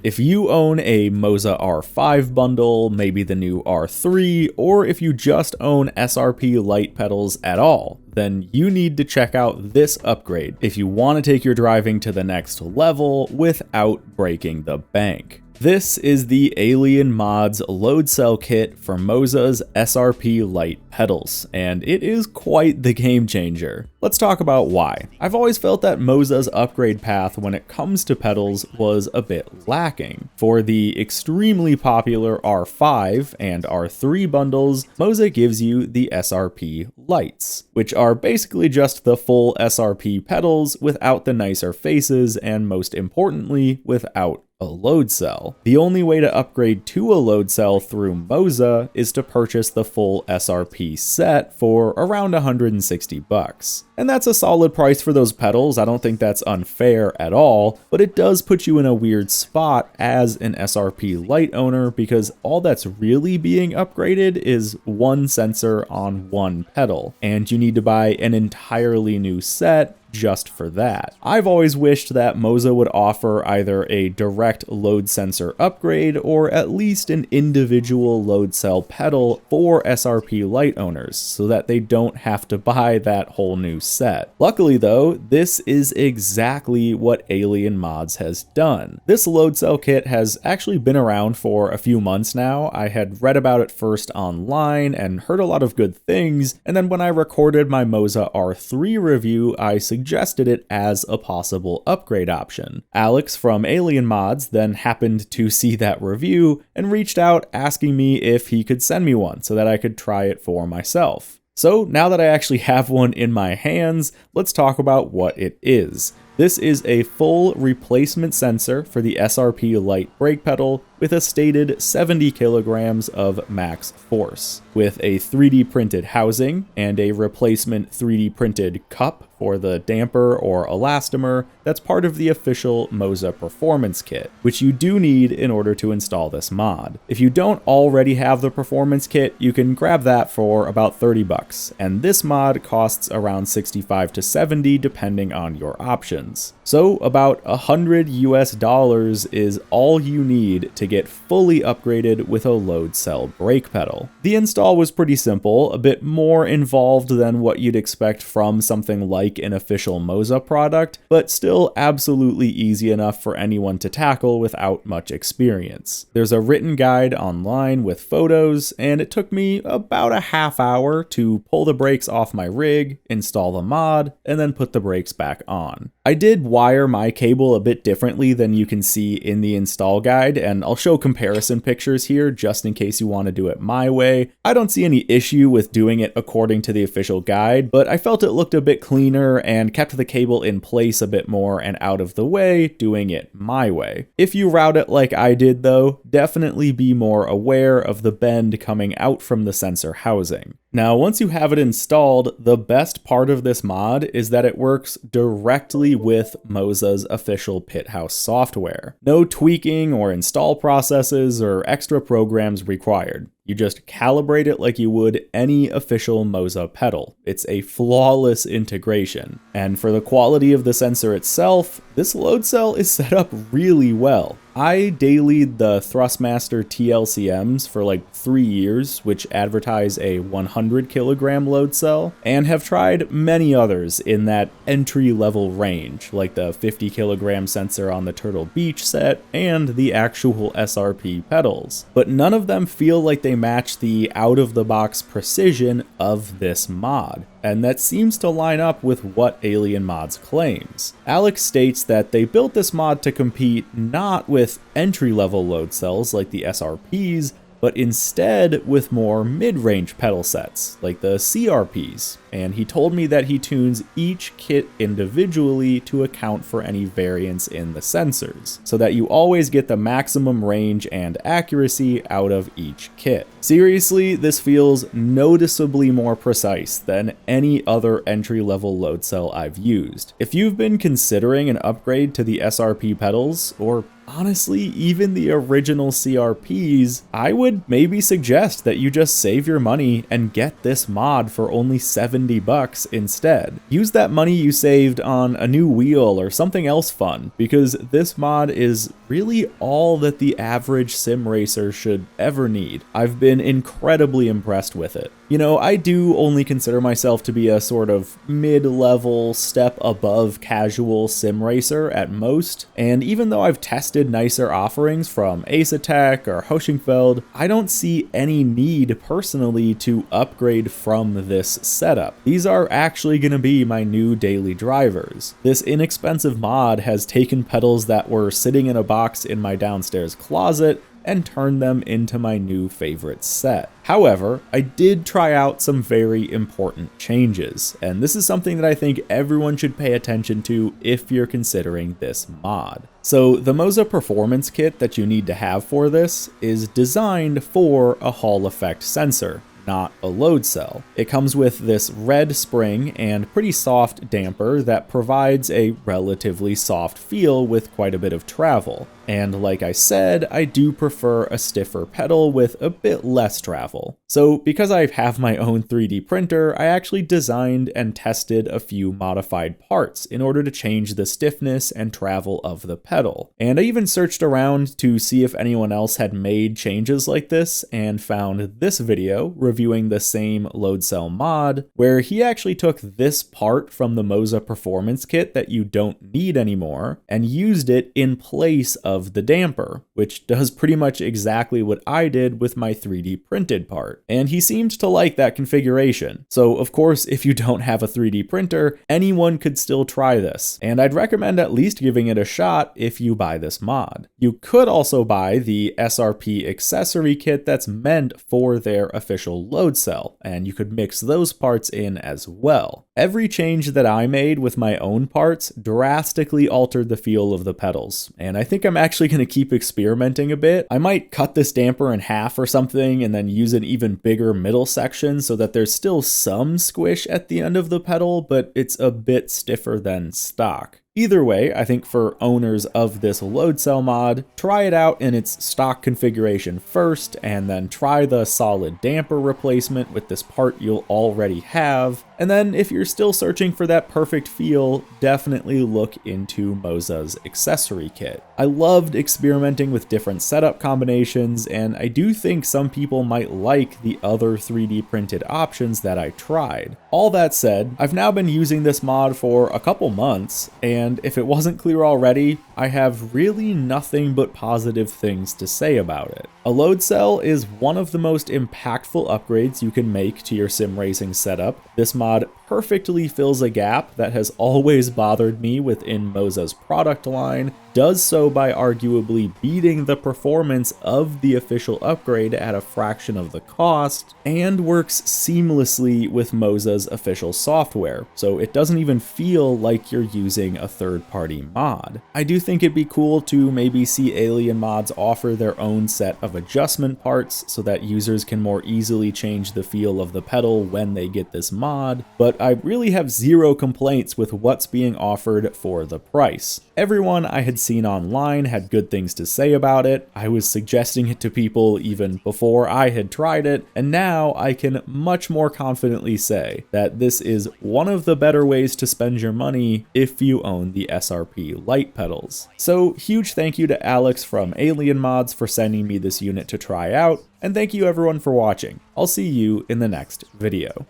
If you own a Moza R5 bundle, maybe the new R3, or if you just own SRP Lite pedals at all, then you need to check out this upgrade if you want to take your driving to the next level without breaking the bank. This is the Alien Mods load cell kit for Moza's SRP Lite pedals, and it is quite the game changer. Let's talk about why. I've always felt that Moza's upgrade path when it comes to pedals was a bit lacking. For the extremely popular R5 and R3 bundles, Moza gives you the SRP Lites, which are basically just the full SRP pedals without the nicer faces and, most importantly, without a load cell. The only way to upgrade to a load cell through Moza is to purchase the full SRP set for around 160 bucks. And that's a solid price for those pedals. I don't think that's unfair at all, but it does put you in a weird spot as an SRP Lite owner because all that's really being upgraded is one sensor on one pedal, and you need to buy an entirely new set just for that. I've always wished that Moza would offer either a direct load sensor upgrade or at least an individual load cell pedal for SRP Lite owners so that they don't have to buy that whole new set. Luckily though, this is exactly what Alien Mods has done. This load cell kit has actually been around for a few months now. I had read about it first online and heard a lot of good things, and then when I recorded my Moza R3 review, I suggested it as a possible upgrade option. Alex from Alien Mods then happened to see that review and reached out asking me if he could send me one so that I could try it for myself. So now that I actually have one in my hands, let's talk about what it is. This is a full replacement sensor for the SRP Lite brake pedal with a stated 70 kilograms of max force, with a 3D printed housing and a replacement 3D printed cup for the damper or elastomer that's part of the official Moza Performance Kit, which you do need in order to install this mod. If you don't already have the Performance Kit, you can grab that for about 30 bucks, and this mod costs around 65 to 70 depending on your options. So about $100 US is all you need to get fully upgraded with a load cell brake pedal. The install was pretty simple, a bit more involved than what you'd expect from something like an official Moza product, but still absolutely easy enough for anyone to tackle without much experience. There's a written guide online with photos, and it took me about a half hour to pull the brakes off my rig, install the mod, and then put the brakes back on. I did wire my cable a bit differently than you can see in the install guide, and I'll show comparison pictures here just in case you want to do it my way. I don't see any issue with doing it according to the official guide, but I felt it looked a bit cleaner and kept the cable in place a bit more and out of the way doing it my way. If you route it like I did though, definitely be more aware of the bend coming out from the sensor housing. Now, once you have it installed, the best part of this mod is that it works directly with Moza's official Pithouse software. No tweaking or install processes or extra programs required. You just calibrate it like you would any official Moza pedal. It's a flawless integration. And for the quality of the sensor itself, this load cell is set up really well. I dailied the Thrustmaster TLCMs for like 3 years, which advertise a 100 kilogram load cell, and have tried many others in that entry-level range, like the 50 kilogram sensor on the Turtle Beach set and the actual SRP pedals. But none of them feel like they match the out-of-the-box precision of this mod, and that seems to line up with what Alien Mods claims. Alex states that they built this mod to compete not with entry-level load cells like the SRPs, but instead with more mid-range pedal sets like the CRPs, and he told me that he tunes each kit individually to account for any variance in the sensors, so that you always get the maximum range and accuracy out of each kit. Seriously, this feels noticeably more precise than any other entry-level load cell I've used. If you've been considering an upgrade to the SRP pedals, or honestly, even the original CRPs, I would maybe suggest that you just save your money and get this mod for only 70 bucks instead. Use that money you saved on a new wheel or something else fun, because this mod is really all that the average sim racer should ever need. I've been incredibly impressed with it. You know, I do only consider myself to be a sort of mid-level, step above casual sim racer at most, and even though I've tested nicer offerings from Ace-Attack or Hoschingfeld, I don't see any need personally to upgrade from this setup. These are actually going to be my new daily drivers. This inexpensive mod has taken pedals that were sitting in a box in my downstairs closet and turn them into my new favorite set. However, I did try out some very important changes, and this is something that I think everyone should pay attention to if you're considering this mod. So the Moza Performance Kit that you need to have for this is designed for a Hall effect sensor, not a load cell. It comes with this red spring and pretty soft damper that provides a relatively soft feel with quite a bit of travel. And like I said, I do prefer a stiffer pedal with a bit less travel. So because I have my own 3D printer, I actually designed and tested a few modified parts in order to change the stiffness and travel of the pedal. And I even searched around to see if anyone else had made changes like this and found this video reviewing the same load cell mod, where he actually took this part from the Moza Performance Kit that you don't need anymore and used it in place of the damper, which does pretty much exactly what I did with my 3D printed part. And he seemed to like that configuration. So of course, if you don't have a 3D printer, anyone could still try this. And I'd recommend at least giving it a shot if you buy this mod. You could also buy the SRP accessory kit that's meant for their official load cell, and you could mix those parts in as well. Every change that I made with my own parts drastically altered the feel of the pedals, and I think I'm actually going to keep experimenting a bit. I might cut this damper in half or something and then use an even bigger middle section so that there's still some squish at the end of the pedal, but it's a bit stiffer than stock. Either way, I think for owners of this load cell mod, try it out in its stock configuration first, and then try the solid damper replacement with this part you'll already have. And then if you're still searching for that perfect feel, definitely look into Moza's accessory kit. I loved experimenting with different setup combinations, and I do think some people might like the other 3D printed options that I tried. All that said, I've now been using this mod for a couple months, and if it wasn't clear already, I have really nothing but positive things to say about it. A load cell is one of the most impactful upgrades you can make to your sim racing setup. This mod perfectly fills a gap that has always bothered me within Moza's product line, does so by arguably beating the performance of the official upgrade at a fraction of the cost, and works seamlessly with Moza's official software, so it doesn't even feel like you're using a third-party mod. I do think it'd be cool to maybe see Alien mods offer their own set of adjustment parts so that users can more easily change the feel of the pedal when they get this mod, but I really have zero complaints with what's being offered for the price. Everyone I had seen online had good things to say about it. I was suggesting it to people even before I had tried it, and now I can much more confidently say that this is one of the better ways to spend your money if you own the SRP Lite pedals. So huge thank you to Alex from Alien Mods for sending me this unit to try out, and thank you everyone for watching. I'll see you in the next video.